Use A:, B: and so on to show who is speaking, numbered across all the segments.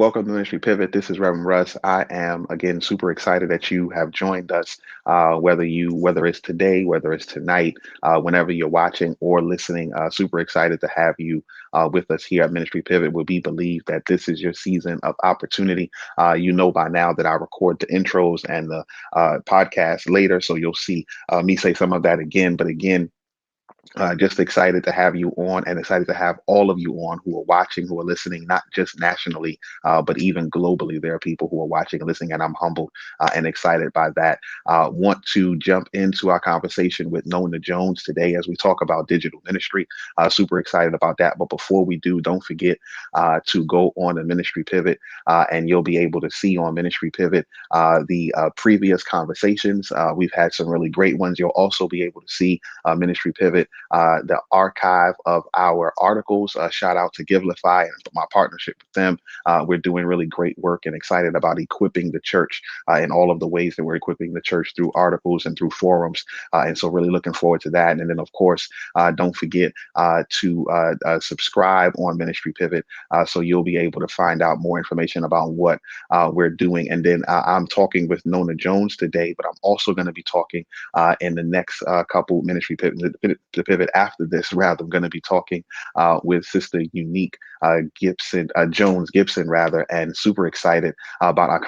A: Welcome to Ministry Pivot. This is Reverend Russ. I am again super excited that you have joined us. Whether it's today, whether it's tonight, whenever you're watching or listening, super excited to have you with us here at Ministry Pivot. We believe that this is your season of opportunity. You know by now that I record the intros and the podcast later, so you'll see me say some of that again. But again, just excited to have you on and excited to have all of you on who are watching, who are listening, not just nationally, but even globally. There are people who are watching and listening, and I'm humbled and excited by that. Want to jump into our conversation with Nona Jones today as we talk about digital ministry. Super excited about that. But before we do, don't forget to go on the Ministry Pivot, and you'll be able to see on Ministry Pivot the previous conversations. We've had some really great ones. You'll also be able to see Ministry Pivot, the archive of our articles. Shout out to Givelify and my partnership with them. We're doing really great work and excited about equipping the church in all of the ways that we're equipping the church through articles and through forums. And so really looking forward to that. And then, of course, don't forget to subscribe on Ministry Pivot, so you'll be able to find out more information about what we're doing. And then I'm talking with Nona Jones today, but I'm also going to be talking in the next couple Ministry Pivot after this. Rather, I'm going to be talking with Sister Unique Jones Gibson, rather, and super excited about our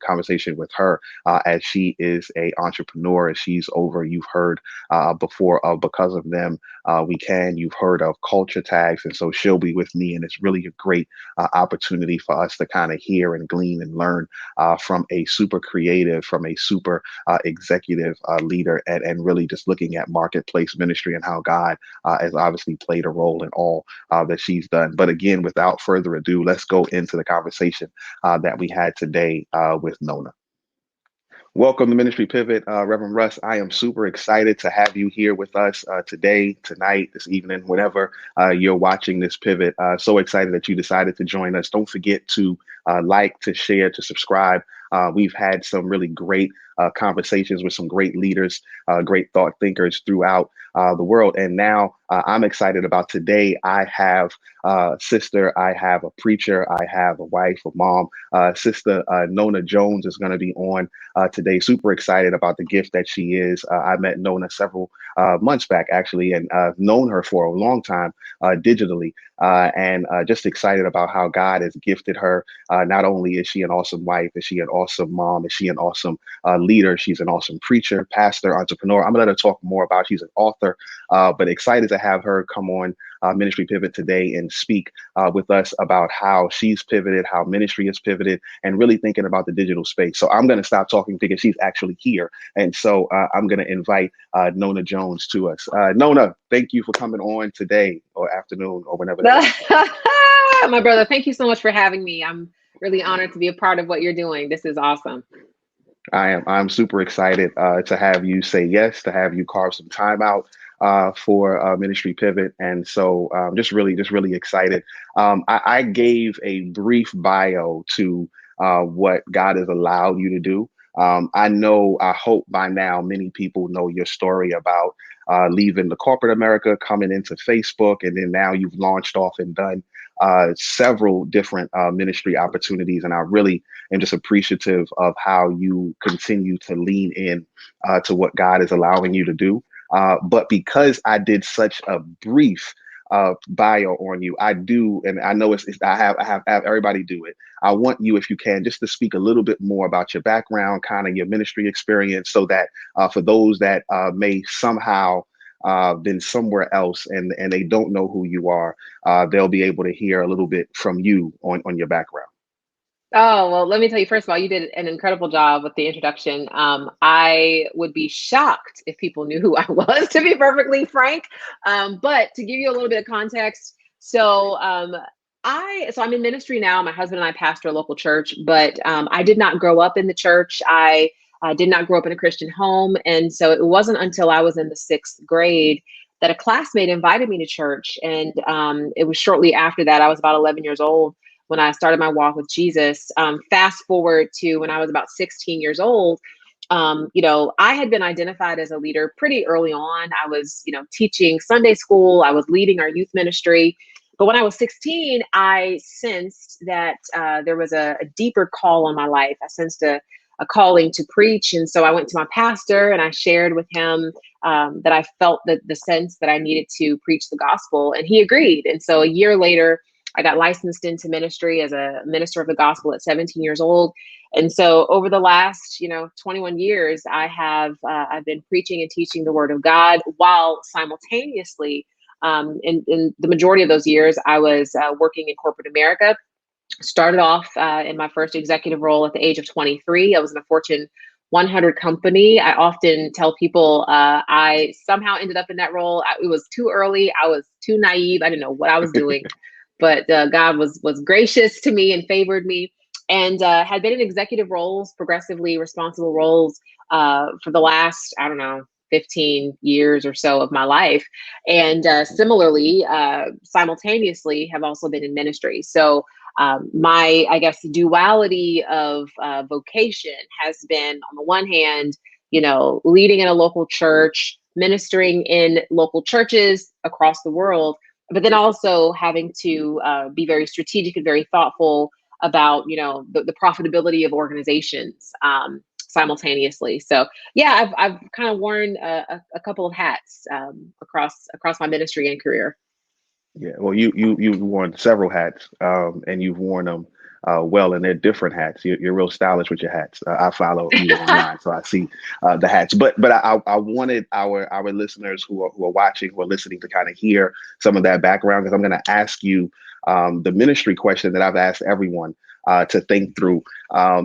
A: conversation with her, as she is a entrepreneur. As she's over, you've heard before of Because of Them We Can. You've heard of Culture Tags, and so she'll be with me, and it's really a great opportunity for us to kind of hear and glean and learn from a super creative, from a super executive leader, and really just looking at marketplace ministry and how God has obviously played a role in all that she's done. But again, without further ado, let's go into the conversation that we had today with Nona. Welcome to Ministry Pivot, Reverend Russ. I am super excited to have you here with us today, tonight, this evening, whenever you're watching this pivot. So excited that you decided to join us. Don't forget to like, to share, to subscribe. We've had some really great conversations with some great leaders, great thought thinkers throughout the world. And now I'm excited about today. I have a sister, I have a preacher, I have a wife, a mom. Sister Nona Jones is going to be on today. Super excited about the gift that she is. I met Nona several months back, actually, and I've known her for a long time digitally, and just excited about how God has gifted her. Not only is she an awesome wife, is she an awesome mom, is she an awesome leader, she's an awesome preacher, pastor, entrepreneur. I'm going to let her talk more about, she's an author, but excited to have her come on Ministry Pivot today and speak with us about how she's pivoted, how ministry has pivoted, and really thinking about the digital space. So I'm going to stop talking because she's actually here. And so I'm going to invite Nona Jones to us. Nona, thank you for coming on today or afternoon or whenever that is.
B: My brother, thank you so much for having me. I'm really honored to be a part of what you're doing. This is awesome.
A: I'm super excited to have you say yes, to have you carve some time out for Ministry Pivot. And so just really excited. I gave a brief bio to what God has allowed you to do. I hope by now many people know your story about leaving the corporate America, coming into Facebook, and then now you've launched off and done several different ministry opportunities. And I really am just appreciative of how you continue to lean in to what God is allowing you to do. But because I did such a brief bio on you, I do, and I know I have everybody do it. I want you, if you can, just to speak a little bit more about your background, kind of your ministry experience, so that for those that may somehow been somewhere else and they don't know who you are, they'll be able to hear a little bit from you on your background.
B: Oh, well, let me tell you, first of all, you did an incredible job with the introduction. I would be shocked if people knew who I was, to be perfectly frank. But to give you a little bit of context, I'm in ministry now. My husband and I pastor a local church, but I did not grow up in the church. I did not grow up in a Christian home. And so it wasn't until I was in the sixth grade that a classmate invited me to church. And it was shortly after that, I was about 11 years old when I started my walk with Jesus. Fast forward to when I was about 16 years old, I had been identified as a leader pretty early on. I was, teaching Sunday school. I was leading our youth ministry. But when I was 16, I sensed that there was a deeper call on my life. I sensed a calling to preach. And so I went to my pastor and I shared with him that I felt the sense that I needed to preach the gospel. And he agreed. And so a year later, I got licensed into ministry as a minister of the gospel at 17 years old. And so over the last, 21 years, I've been preaching and teaching the word of God while simultaneously in the majority of those years, I was working in corporate America. Started off in my first executive role at the age of 23. I was in a Fortune 100 company. I often tell people I somehow ended up in that role. It was too early. I was too naive. I didn't know what I was doing, but God was gracious to me and favored me, and had been in executive roles, progressively responsible roles for the last, I don't know, 15 years or so of my life. And similarly, simultaneously, have also been in ministry. So my, I guess, duality of vocation has been, on the one hand, leading in a local church, ministering in local churches across the world, but then also having to be very strategic and very thoughtful about, the profitability of organizations simultaneously. So yeah, I've kind of worn a couple of hats across my ministry and career.
A: Yeah, well, you've worn several hats, and you've worn them well, and they're different hats. You're real stylish with your hats. I follow you online, so I see the hats. But I wanted our listeners who are watching, who are listening, to kind of hear some of that background, because I'm going to ask you the ministry question that I've asked everyone to think through,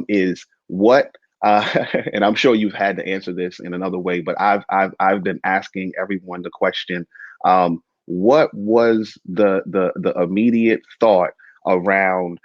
A: is what. And I'm sure you've had to answer this in another way, but I've been asking everyone the question. What was the immediate thought around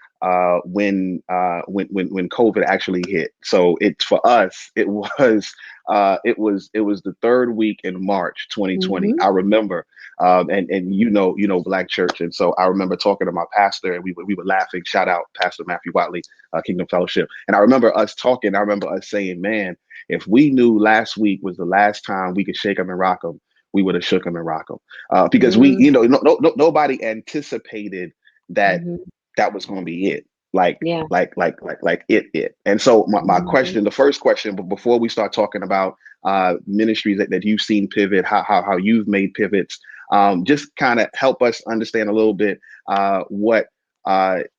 A: when COVID actually hit? So for us, it was the third week in March 2020.
B: Mm-hmm.
A: I remember, and Black Church, and so I remember talking to my pastor, and we were laughing. Shout out Pastor Matthew Watley, Kingdom Fellowship, and I remember us talking. I remember us saying, "Man, if we knew last week was the last time we could shake them and rock them, we would have shook him and rock him," because we,
B: Mm-hmm.
A: nobody anticipated that
B: Mm-hmm.
A: that was going to be it. Like,
B: Yeah.
A: it. And so my
B: Mm-hmm.
A: question, the first question, but before we start talking about ministries that you've seen pivot, how you've made pivots, just kind of help us understand a little bit what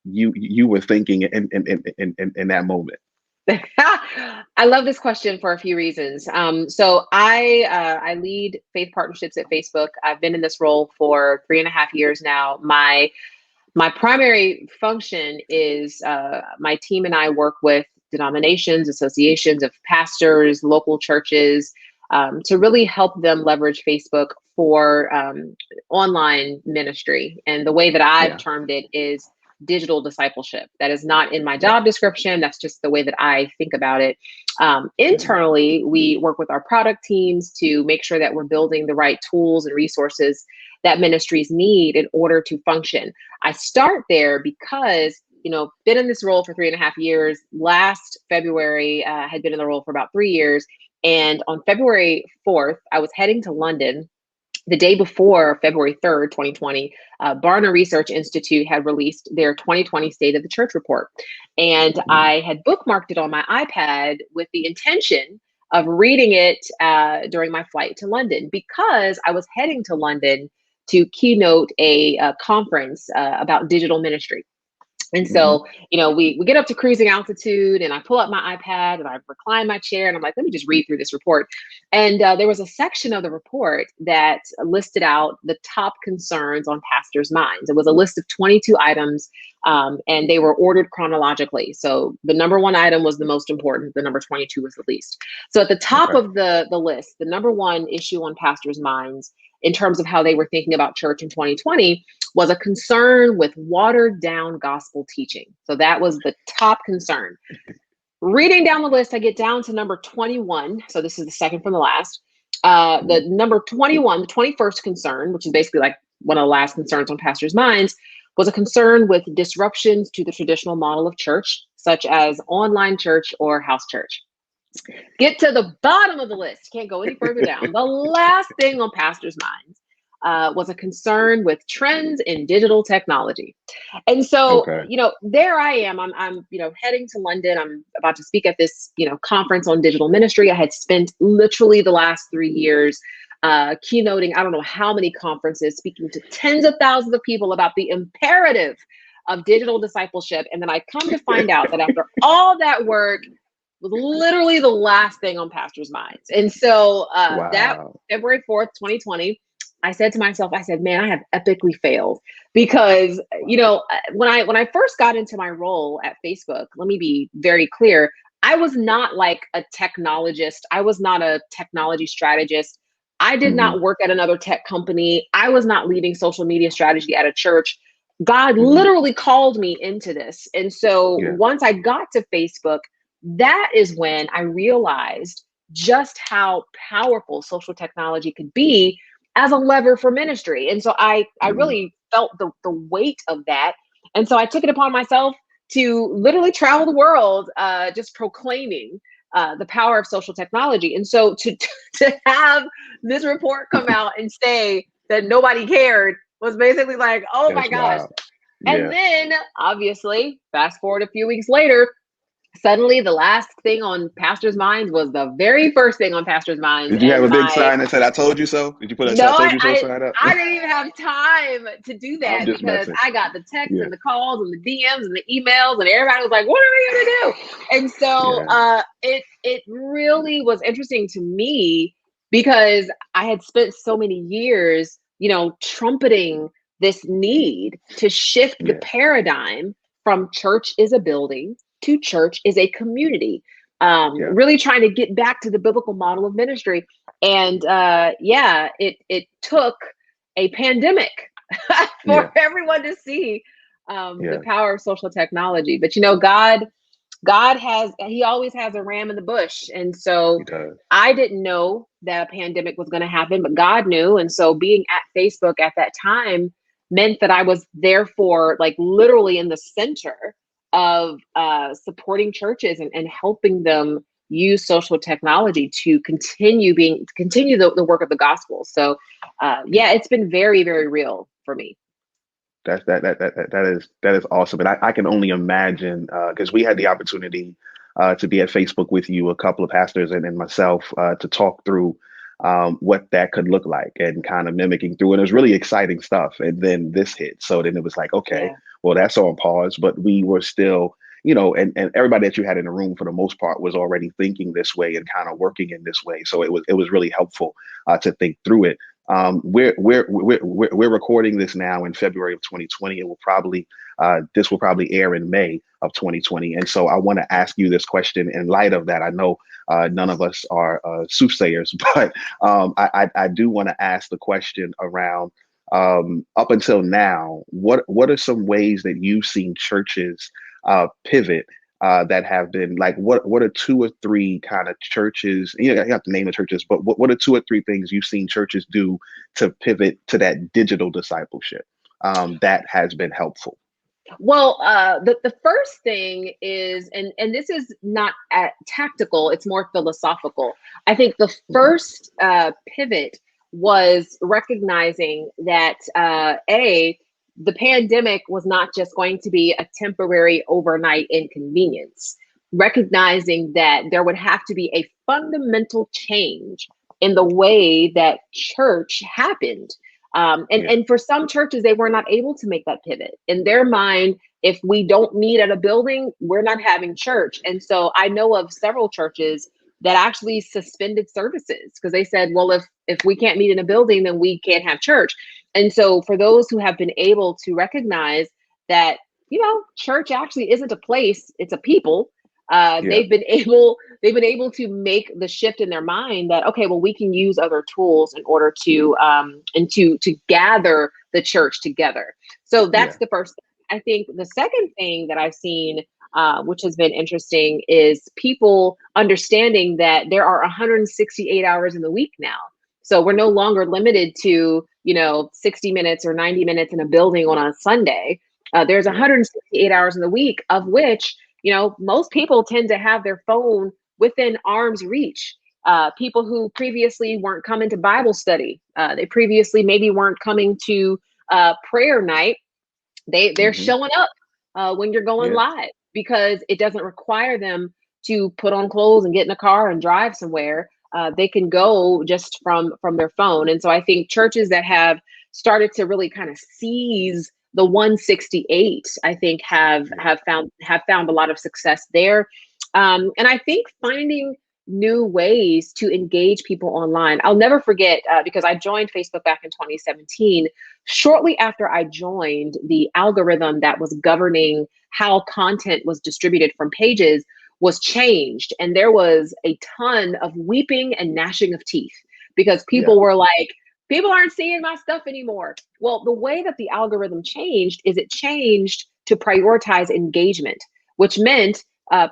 A: you were thinking in that moment.
B: I love this question for a few reasons. So I lead faith partnerships at Facebook. I've been in this role for 3.5 years now. My primary function is my team and I work with denominations, associations of pastors, local churches, to really help them leverage Facebook for online ministry. And the way that I've
A: Yeah,
B: termed it is digital discipleship. That is not in my
A: yeah,
B: job description. That's just the way that I think about it.
A: mhm,
B: Internally, we work with our product teams to make sure that we're building the right tools and resources that ministries need in order to function. I start there because, been in this role for 3.5 years. Last February, had been in the role for about 3 years. And on February 4th, I was heading to London. The day before, February 3rd, 2020, Barna Research Institute had released their 2020 State of the Church report. And
A: mhm,
B: I had bookmarked it on my iPad with the intention of reading it during my flight to London, because I was heading to London to keynote a conference about digital ministry. And
A: mhm,
B: so, we get up to cruising altitude, and I pull up my iPad and I recline my chair and I'm like, let me just read through this report. And there was a section of the report that listed out the top concerns on pastors' minds. It was a list of 22 items, and they were ordered chronologically. So the number one item was the most important. The number 22 was the least. So at the top
A: okay,
B: of the list, the number one issue on pastors' minds in terms of how they were thinking about church in 2020 was a concern with watered down gospel teaching. So that was the top concern. Reading down the list, I get down to number 21. So this is the second from the last. The
A: mhm,
B: number 21, the 21st concern, which is basically like one of the last concerns on pastors' minds, was a concern with disruptions to the traditional model of church, such as online church or house church. Get to the bottom of the list. Can't go any further down. The last thing on pastors' minds was a concern with trends in digital technology. And so,
A: Okay.
B: there I am. I'm, heading to London. I'm about to speak at this, conference on digital ministry. I had spent literally the last 3 years keynoting, I don't know how many conferences, speaking to tens of thousands of people about the imperative of digital discipleship. And then I come to find out that after all that work, was literally the last thing on pastors' minds. And so that
A: Wow.
B: February 4th, 2020, I said to myself, I said, man, I have epically failed because,
A: Wow.
B: when I first got into my role at Facebook, let me be very clear. I was not like a technologist. I was not a technology strategist. I did
A: Hmm.
B: not work at another tech company. I was not leading social media strategy at a church. God
A: Hmm.
B: literally called me into this. And so
A: Yeah.
B: once I got to Facebook, that is when I realized just how powerful social technology could be as a lever for ministry. And so I
A: Hmm.
B: really felt the weight of that. And so I took it upon myself to literally travel the world, just proclaiming the power of social technology. And so to have this report come out and say that nobody cared was basically like, oh my
A: That's
B: gosh.
A: wild.
B: And
A: Yeah.
B: then obviously, fast forward a few weeks later, suddenly the last thing on pastors' minds was the very first thing on pastors' minds.
A: Did you have
B: And
A: a big
B: my
A: sign that said "I told you so"? Did you put a
B: no,
A: "I told you so" sign up?
B: I didn't even have time to do
A: I'm
B: that
A: just
B: because
A: messing.
B: I got the texts
A: Yeah.
B: and the calls and the DMs and the emails, and everybody was like, what are we gonna do? And so
A: Yeah.
B: it really was interesting to me because I had spent so many years, trumpeting this need to shift the
A: Yeah.
B: paradigm from church is a building to church is a community.
A: Yeah.
B: Really trying to get back to the biblical model of ministry. And yeah, it took a pandemic for
A: Yeah.
B: everyone to see the
A: Yeah.
B: power of social technology. But God always has a ram in the bush. And so
A: He does.
B: I didn't know that a pandemic was going to happen, but God knew. And so being at Facebook at that time meant that I was therefore like literally in the center of supporting churches and helping them use social technology to continue the work of the gospel. So
A: Yeah.
B: yeah, it's been very, very real for me.
A: That is awesome, and I can only imagine because we had the opportunity to be at Facebook with you, a couple of pastors and myself, to talk through what that could look like and kind of mimicking through. And it was really exciting stuff. And then this hit, so then it was like, okay,
B: Yeah.
A: well that's on pause, but we were still, and everybody that you had in the room for the most part was already thinking this way and kind of working in this way. So it was really helpful to think through it. We're recording this now in February of 2020. This will probably air in May of 2020. And so I want to ask you this question in light of that. I know none of us are soothsayers, but I do want to ask the question around up until now. What are some ways that you've seen churches pivot? That have been like what are two or three kind of churches, you have to name the churches, but what are two or three things you've seen churches do to pivot to that digital discipleship that has been helpful?
B: Well, the first thing is, and this is not tactical; it's more philosophical. I think the
A: Hmm.
B: first pivot was recognizing that the pandemic was not just going to be a temporary overnight inconvenience. Recognizing that there would have to be a fundamental change in the way that church happened.
A: Yeah.
B: And for some churches, they were not able to make that pivot. In their mind, if we don't meet at a building, we're not having church. And so I know of several churches that actually suspended services because they said, well, if we can't meet in a building, then we can't have church. And so for those who have been able to recognize that, church actually isn't a place, it's a people.
A: Yeah.
B: They've been able to make the shift in their mind that, okay, well, we can use other tools in order to and to gather the church together. So that's
A: Yeah.
B: the first thing. I think the second thing that I've seen, which has been interesting, is people understanding that there are 168 hours in the week now. So we're no longer limited to 60 minutes or 90 minutes in a building on a Sunday. There's
A: Yeah.
B: 168 hours in the week, of which most people tend to have their phone within arm's reach. people who previously weren't coming to Bible study. They previously maybe weren't coming to prayer night. They're
A: Hmm.
B: showing up when you're going
A: Yeah.
B: live because it doesn't require them to put on clothes and get in a car and drive somewhere. They can go just from their phone. And so I think churches that have started to really kind of seize the 168, I think
A: Yeah.
B: have found a lot of success there. And I think finding new ways to engage people online. I'll never forget because I joined Facebook back in 2017. Shortly after I joined, the algorithm that was governing how content was distributed from pages was changed. And there was a ton of weeping and gnashing of teeth because
A: Yeah.
B: people were like, people aren't seeing my stuff anymore. Well, the way that the algorithm changed is it changed to prioritize engagement, which meant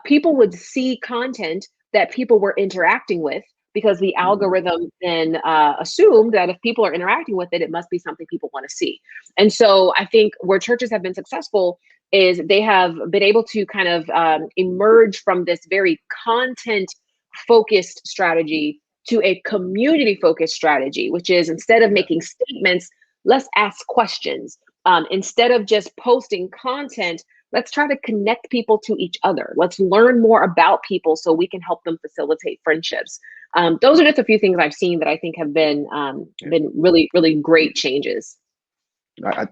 B: people would see content that people were interacting with because the
A: Hmm.
B: algorithm then assumed that if people are interacting with it, it must be something people want to see. And so I think where churches have been successful is they have been able to kind of emerge from this very content focused strategy to a community focused strategy, which is instead of
A: Yeah.
B: making statements, let's ask questions. Instead of just posting content, let's try to connect people to each other. Let's learn more about people so we can help them facilitate friendships. Those are just a few things I've seen that I think have
A: Yeah.
B: been really, really great changes.
A: I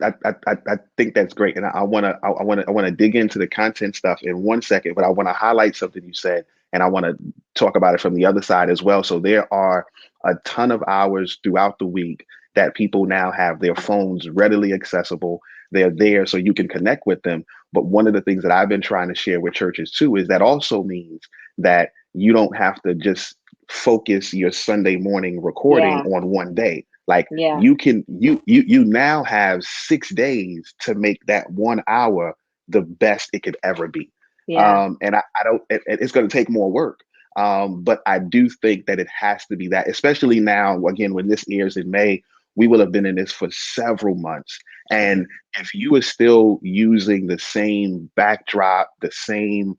A: think that's great, and I wanna dig into the content stuff in 1 second, but I want to highlight something you said, and I want to talk about it from the other side as well. So there are a ton of hours throughout the week that people now have their phones readily accessible. They're there so you can connect with them. But one of the things that I've been trying to share with churches too is that also means that you don't have to just focus your Sunday morning recording
B: Yeah,
A: on one day. Like
B: yeah,
A: you now have 6 days to make that 1 hour the best it could ever be.
B: yeah,
A: And I don't it's going to take more work. But I do think that it has to be that, especially now, again, when this airs in May, we will have been in this for several months. And if you are still using the same backdrop, the same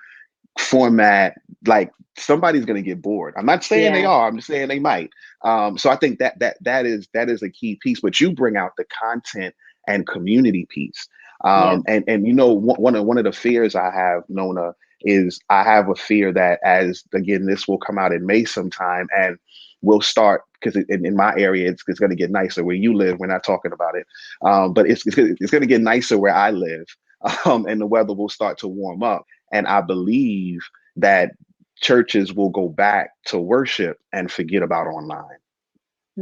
A: format, like somebody's going to get bored. I'm not saying they
B: yeah,
A: are. I'm just saying they might. So I think that is a key piece. But you bring out the content and community piece.
B: yeah.
A: And one of the fears I have, Nona, is I have a fear that as again this will come out in May sometime, and we'll start because in my area it's going to get nicer where you live. We're not talking about it, but it's going to get nicer where I live, and the weather will start to warm up and I believe that churches will go back to worship and forget about online.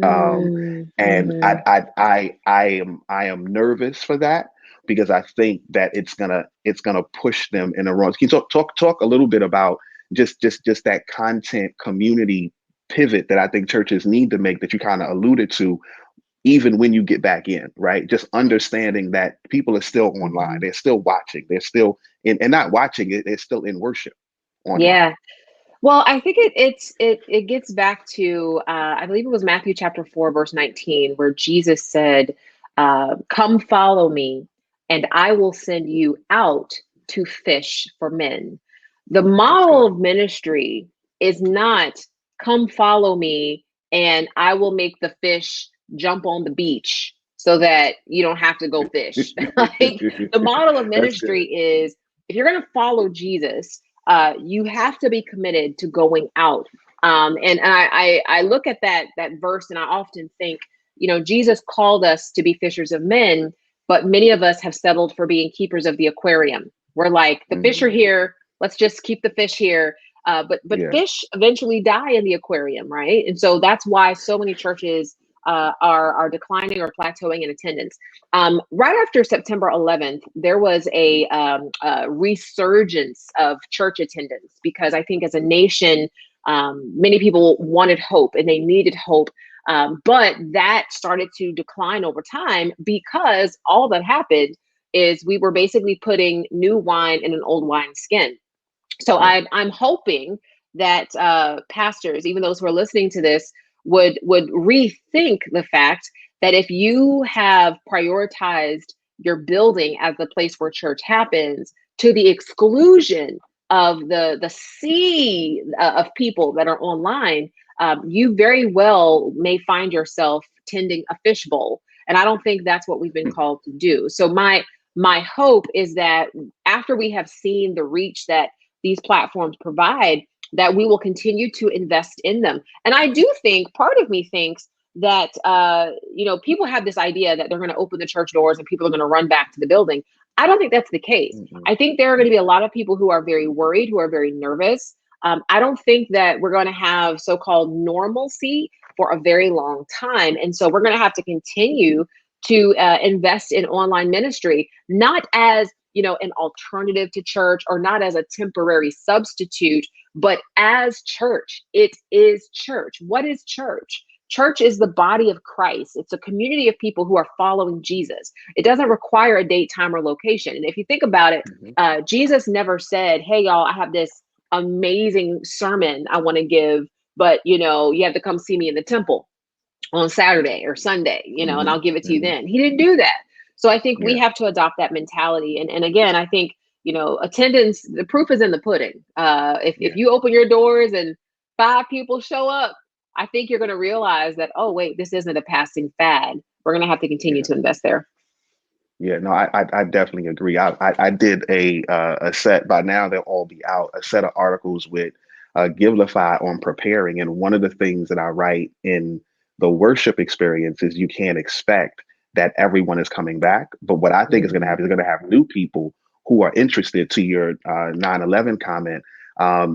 A: Um, and
B: Mm-hmm.
A: I am nervous for that because I think that it's gonna push them in the wrong. Can you talk a little bit about just that content community pivot that I think churches need to make that you kind of alluded to, even when you get back in, right? Just understanding that people are still online,
B: Mm-hmm.
A: they're still watching, they're still in, and not watching it, they're still in worship online.
B: Yeah. Well, I think it gets back to I believe it was Matthew chapter 4, verse 19, where Jesus said, "Come follow me, and I will send you out to fish for men." The
A: That's
B: model
A: good.
B: of ministry is not come follow me and I will make the fish jump on the beach so that you don't have to go fish. Like the model of
A: That's
B: ministry
A: good.
B: is if you're going to follow Jesus, you have to be committed to going out. And I look at that verse and I often think, Jesus called us to be fishers of men, but many of us have settled for being keepers of the aquarium. We're like, the fish are
A: Mhm.
B: here. Let's just keep the fish here. But
A: Yeah.
B: fish eventually die in the aquarium, right? And so that's why so many churches are declining or plateauing in attendance. Right after September 11th, there was a resurgence of church attendance because I think as a nation, many people wanted hope and they needed hope. But that started to decline over time because all that happened is we were basically putting new wine in an old wine skin. So
A: Yeah.
B: I'm hoping that pastors, even those who are listening to this, would rethink the fact that if you have prioritized your building as the place where church happens to the exclusion of the sea of people that are online, you very well may find yourself tending a fishbowl. And I don't think that's what we've been called to do. So my hope is that after we have seen the reach that these platforms provide, that we will continue to invest in them. And I do think part of me thinks that people have this idea that they're going to open the church doors and people are going to run back to the building. I don't think that's the case.
A: Mhm.
B: I think there are going to be a lot of people who are very worried, who are very nervous. I don't think that we're going to have so-called normalcy for a very long time. And so we're going to have to continue to invest in online ministry, not as an alternative to church or not as a temporary substitute, but as church. It is church. What is church? Church is the body of Christ. It's a community of people who are following Jesus. It doesn't require a date, time, or location. And if you think about it,
A: Mhm.
B: Jesus never said, "Hey, y'all, I have this amazing sermon I want to give, but you have to come see me in the temple on Saturday or Sunday, and
A: Mhm.
B: I'll give it to you
A: Mhm.
B: then." He didn't do that. So I think we
A: Yeah.
B: have to adopt that mentality. And again, I think, attendance, the proof is in the pudding. If
A: Yeah.
B: you open your doors and 5 people show up, I think you're going to realize that, oh, wait, this isn't a passing fad. We're going to have to continue
A: Yeah.
B: to invest there.
A: Yeah, no, I definitely agree. I did a set, by now they'll all be out, a set of articles with Givelify on preparing, and one of the things that I write in the worship experience is you can't expect that everyone is coming back, but what I think is going to
B: Mhm.
A: happen is going to have new people who are interested. To your 9/11 comment,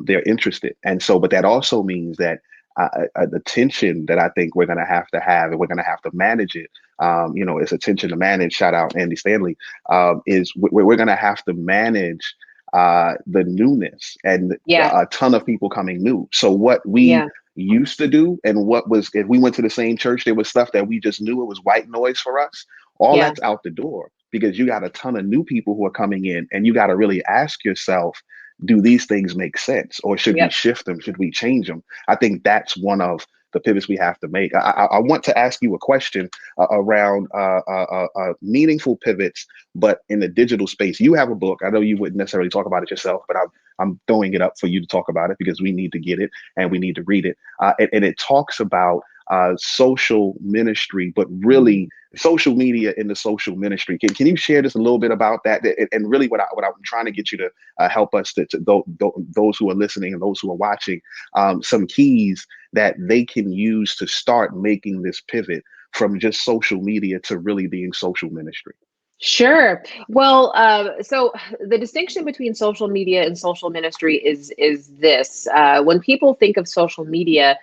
A: they're interested, and so, but that also means that the tension that I think we're going to have, and we're going to have to manage it. It's attention to manage. Shout out Andy Stanley. Is we're going to have to manage the newness and
B: Yeah.
A: a ton of people coming new. So what we
B: Yeah.
A: used to do, and what was, if we went to the same church, there was stuff that we just knew it was white noise for us. All
B: Yeah.
A: that's out the door because you got a ton of new people who are coming in, and you got to really ask yourself, do these things make sense, or should we
B: Yep.
A: shift them? Should we change them? I think that's one of the pivots we have to make. I want to ask you a question around meaningful pivots, but in the digital space. You have a book. I know you wouldn't necessarily talk about it yourself, but I'm throwing it up for you to talk about it because we need to get it and we need to read it. And it talks about social ministry, but really
B: Mhm.
A: social media in the social ministry. Can you share just a little bit about that? And really, what I'm trying to get you to help us those who are listening and those who are watching, some keys that they can use to start making this pivot from just social media to really being social ministry.
B: Sure. Well, so the distinction between social media and social ministry is this: when people think of social media,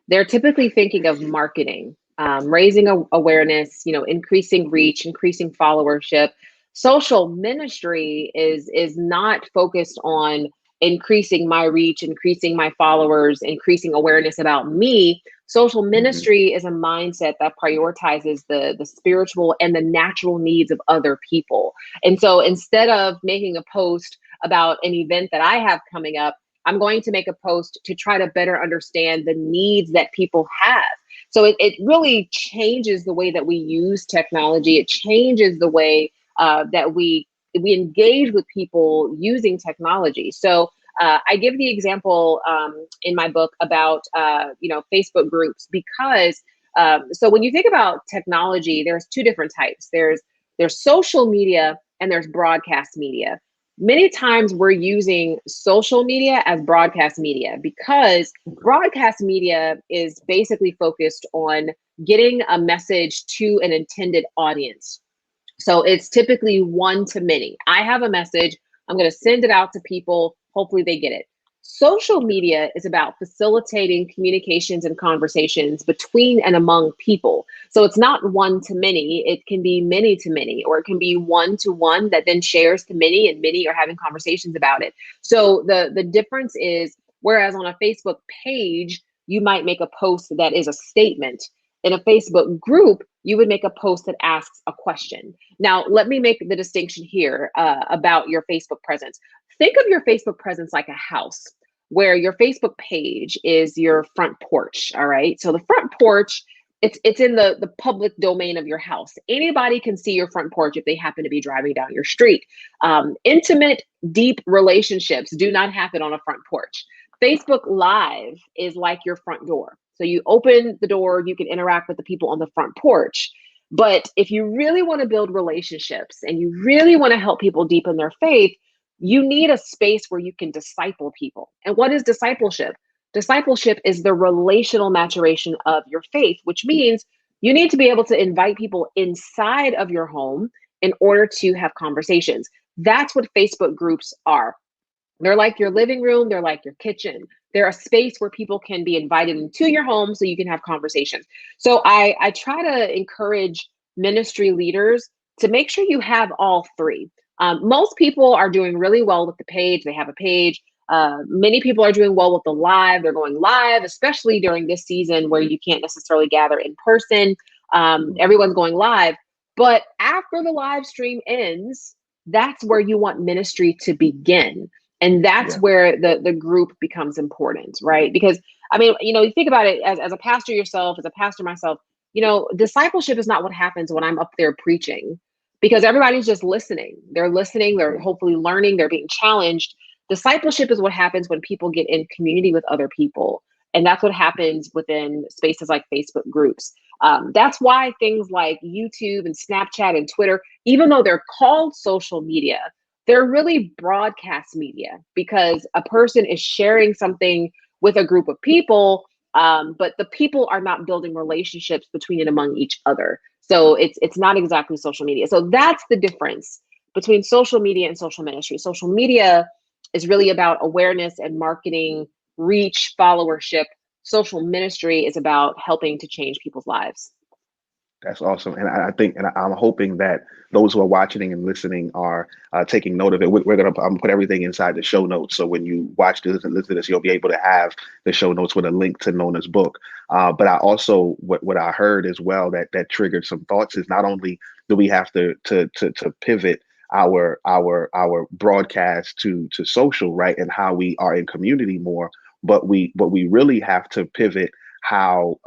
B: they're typically thinking of marketing, raising awareness, increasing reach, increasing followership. Social ministry is not focused on increasing my reach, increasing my followers, increasing awareness about me. Social
A: Hmm.
B: ministry is a mindset that prioritizes the spiritual and the natural needs of other people. And so instead of making a post about an event that I have coming up, I'm going to make a post to try to better understand the needs that people have. So it really changes the way that we use technology. It changes the way that we engage with people using technology. So I give the example in my book about Facebook groups because so when you think about technology, there's two different types. There's social media and there's broadcast media. Many times we're using social media as broadcast media because broadcast media is basically focused on getting a message to an intended audience. So it's typically one to many. I have a message, I'm going to send it out to people. Hopefully they get it. Social media is about facilitating communications and conversations between and among people. So it's not one to many, it can be many to many, or it can be one to one that then shares to many, and many are having conversations about it. So the difference is, whereas on a Facebook page, you might make a post that is a statement. In a Facebook group, you would make a post that asks a question. Now, let me make the distinction here about your Facebook presence. Think of your Facebook presence like a house where your Facebook page is your front porch. All right. So the front porch, it's in the public domain of your house. Anybody can see your front porch if they happen to be driving down your street. Intimate, deep relationships do not happen on a front porch. Facebook Live is like your front door. So you open the door, you can interact with the people on the front porch. But if you really want to build relationships and you really want to help people deepen their faith, you need a space where you can disciple people. And what is discipleship? Discipleship is the relational maturation of your faith, which means you need to be able to invite people inside of your home in order to have conversations. That's what Facebook groups are. They're like your living room, they're like your kitchen. They're a space where people can be invited into your home so you can have conversations. So I try to encourage ministry leaders to make sure you have all three. Most people are doing really well with the page, they have a page. Many people are doing well with the live. They're going live, especially during this season where you can't necessarily gather in person. Everyone's going live. But after the live stream ends, that's where you want ministry to begin. And that's
A: Yeah.
B: where the group becomes important, right? Because I mean, you think about it as a pastor yourself, as a pastor myself, discipleship is not what happens when I'm up there preaching, because everybody's just listening. They're listening, they're hopefully learning, they're being challenged. Discipleship is what happens when people get in community with other people. And that's what happens within spaces like Facebook groups. That's why things like YouTube and Snapchat and Twitter, even though they're called social media, they're really broadcast media, because a person is sharing something with a group of people, but the people are not building relationships between and among each other. So it's not exactly social media. So that's the difference between social media and social ministry. Social media is really about awareness and marketing, reach, followership. Social ministry is about helping to change people's lives.
A: That's awesome, and I think, and I'm hoping that those who are watching and listening are taking note of it. We're gonna put everything inside the show notes, so when you watch this and listen to this, you'll be able to have the show notes with a link to Nona's book. But I also, what I heard as well, that triggered some thoughts, is not only do we have to pivot our broadcast to social, right, and how we are in community more, but we really have to pivot how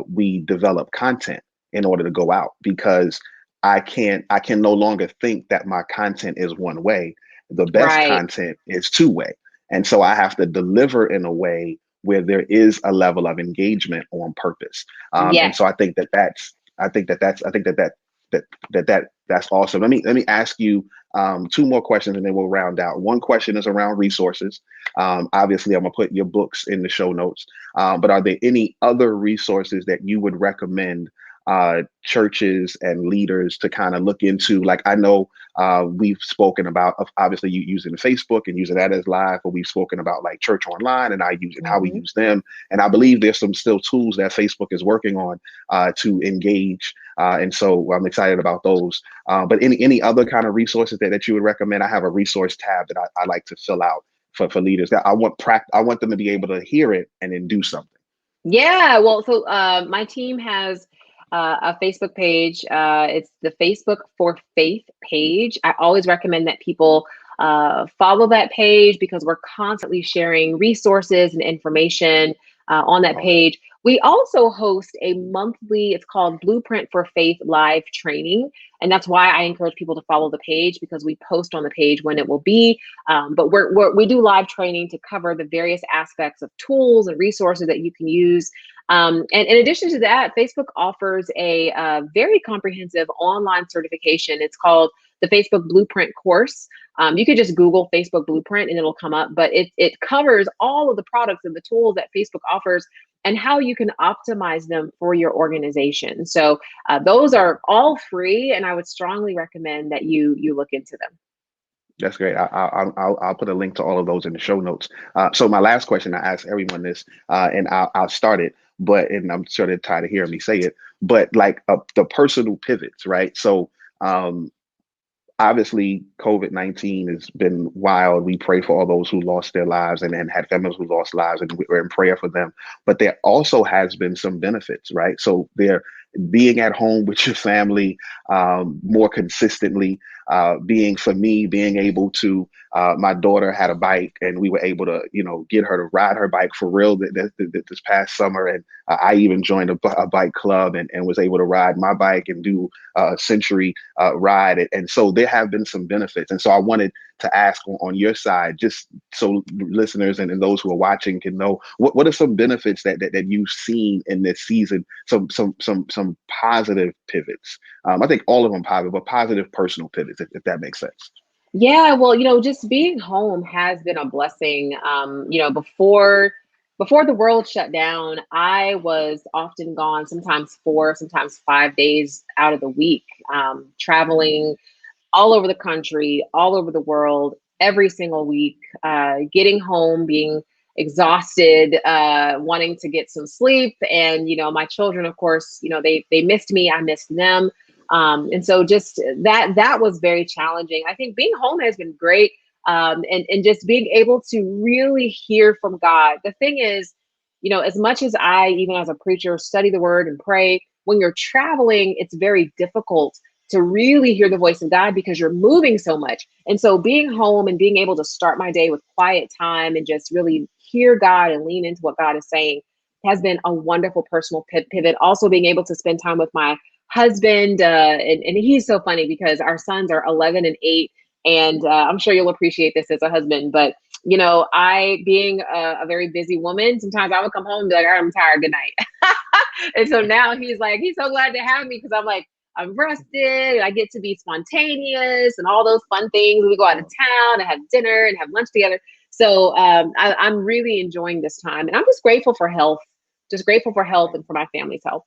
A: we develop content in order to go out, because I can no longer think that my content is one way. The best
B: Right.
A: content is two way. And so I have to deliver in a way where there is a level of engagement on purpose. And
B: Yes.
A: so I think that's awesome. Let me ask you two more questions and then we'll round out. One question is around resources. Obviously, I'm gonna put your books in the show notes. But are there any other resources that you would recommend churches and leaders to kind of look into? Like, I know we've spoken about obviously you using Facebook and using that as live, but we've spoken about like church online and I use and how we
B: Mm-hmm.
A: use them. And I believe there's some still tools that Facebook is working on to engage. And so I'm excited about those. But any other kind of resources that you would recommend? I have a resource tab that I like to fill out for leaders, that I want them to be able to hear it and then do something.
B: Yeah, well, so my team has a Facebook page. It's the Facebook for Faith page. I always recommend that people follow that page, because we're constantly sharing resources and information on that
A: Awesome.
B: page. We also host a monthly, it's called Blueprint for Faith live training. And that's why I encourage people to follow the page, because we post on the page when it will be. But we do live training to cover the various aspects of tools and resources that you can use. And in addition to that, Facebook offers a very comprehensive online certification. It's called the Facebook Blueprint course. You could just Google Facebook Blueprint and it'll come up, but it covers all of the products and the tools that Facebook offers and how you can optimize them for your organization. So those are all free, and I would strongly recommend that you look into them.
A: That's great. I'll put a link to all of those in the show notes. So my last question, I ask everyone this, and I'll start it, but and I'm sure they're tired of hearing me say it, but like the personal pivots, right? So um, obviously COVID-19 has been wild. We pray for all those who lost their lives and had families who lost lives, and we're in prayer for them. But there also has been some benefits, right? So they're being at home with your family more consistently. being for me, being able to, my daughter had a bike and we were able to, get her to ride her bike for real this past summer. And I even joined a bike club and was able to ride my bike and do a century ride. And so there have been some benefits. And so I wanted to ask on your side, just so listeners and those who are watching can know what are some benefits that you've seen in this season, some positive pivots. I think all of them positive, but positive personal pivots, if that makes sense.
B: Yeah, well, just being home has been a blessing. Before the world shut down, I was often gone, sometimes 4, sometimes 5 days out of the week, traveling all over the country, all over the world, every single week, getting home, being exhausted, wanting to get some sleep. And, my children, of course, they missed me, I missed them. And so just that was very challenging. I think being home has been great. And just being able to really hear from God. The thing is, as much as I, even as a preacher, study the word and pray, when you're traveling, it's very difficult to really hear the voice of God because you're moving so much. And so being home and being able to start my day with quiet time and just really hear God and lean into what God is saying has been a wonderful personal pivot. Also being able to spend time with my husband, and he's so funny because our sons are 11 and 8. And I'm sure you'll appreciate this as a husband, but I, being a very busy woman, sometimes I would come home and be like, all right, I'm tired, good night. And so now he's so glad to have me because I'm like, I'm rested. I get to be spontaneous and all those fun things. We go out of town and have dinner and have lunch together. So I'm really enjoying this time, and I'm just grateful for health. Just grateful for health and for my family's health.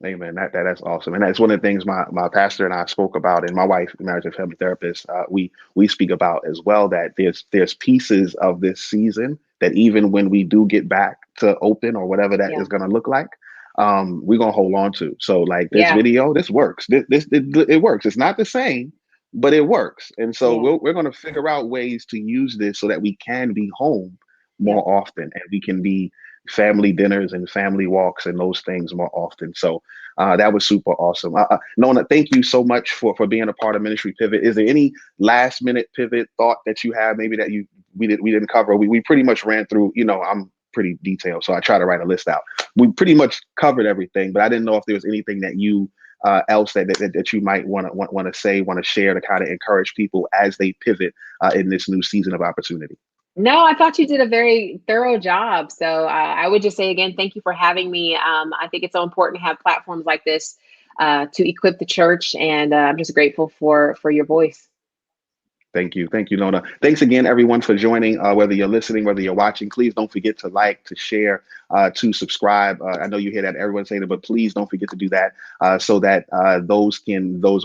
A: Amen. That's awesome, and that's one of the things my pastor and I spoke about, and my wife, marriage and family therapist, we speak about as well. That there's pieces of this season that even when we do get back to open or whatever that
B: Yeah,
A: is going to look like, we're gonna hold on to. So like this
B: yeah,
A: video, this works. It works. It's not the same, but it works. And so
B: yeah,
A: we're going to figure out ways to use this so that we can be home
B: yeah.
A: more often and we can be family dinners and family walks and those things more often. So that was super awesome. Nona, thank you so much for being a part of Ministry Pivot. Is there any last minute pivot thought that you have, maybe that we didn't cover? We pretty much ran through. I'm pretty detailed, so I try to write a list out. We pretty much covered everything, but I didn't know if there was anything that you else that you might want to say, want to share to kind of encourage people as they pivot in this new season of opportunity.
B: No, I thought you did a very thorough job. So I would just say again, thank you for having me. I think it's so important to have platforms like this to equip the church, and I'm just grateful for your voice.
A: Thank you, Nona. Thanks again, everyone, for joining. Whether you're listening, whether you're watching, please don't forget to like, to share, to subscribe. I know you hear that everyone's saying it, but please don't forget to do that so that those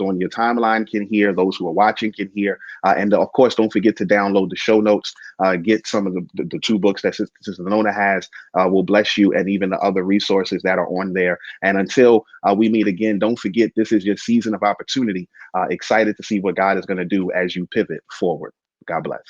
A: on your timeline can hear, those who are watching can hear, and of course, don't forget to download the show notes. Get some of the two books that Sister Nona has. Will bless you, and even the other resources that are on there. And until we meet again, don't forget this is your season of opportunity. Excited to see what God is going to do as you pivot forward. God bless.